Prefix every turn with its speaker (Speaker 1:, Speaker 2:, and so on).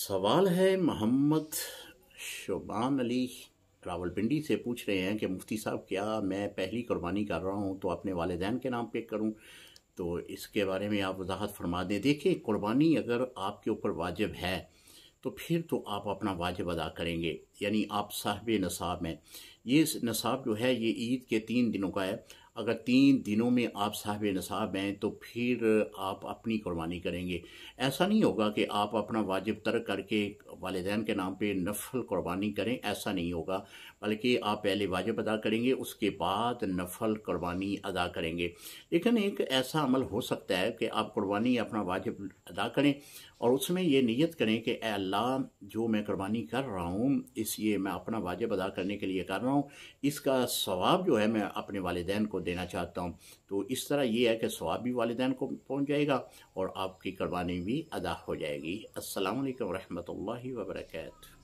Speaker 1: सवाल है मोहम्मद शोबान अली रावलपिंडी से पूछ रहे हैं कि मुफ्ती साहब क्या मैं पहली कुर्बानी कर रहा हूं तो अपने वालिदैन के नाम पे करूं। तो इसके बारे में आप वजाहत फरमा दें। देखिए, कुर्बानी अगर आपके ऊपर वाजिब है तो फिर तो आप अपना वाजिब अदा करेंगे, यानी आप साहिब नसाब हैं। ये नसाब जो है ये ईद के 3 दिनों का है। अगर 3 दिनों में आप साहिब नसाब हैं तो फिर आप अपनी कुर्बानी करेंगे। ऐसा नहीं होगा कि आप अपना वाजिब तर्क करके वालिदैन के नाम पे नफल कुर्बानी करें, ऐसा नहीं होगा। बल्कि आप पहले वाजिब अदा करेंगे, उसके बाद नफल कुर्बानी अदा करेंगे। लेकिन एक ऐसा अमल हो सकता है कि आप कुर्बानी अपना वाजिब अदा करें और उसमें ये नियत करें कि ए अल्लाह, जो मैं कुर्बानी कर रहा हूँ इसलिए मैं अपना वाजिब अदा करने के लिए कर रहा हूँ, इसका सवाब जो है मैं अपने वालिदैन को देना चाहता हूँ। तो इस तरह ये है कि सवाब भी वालिदैन को पहुँच जाएगा और आपकी कुर्बानी भी अदा हो जाएगी। अस्सलाम वालेकुम रहमतुल्लाहि व बरकातहू।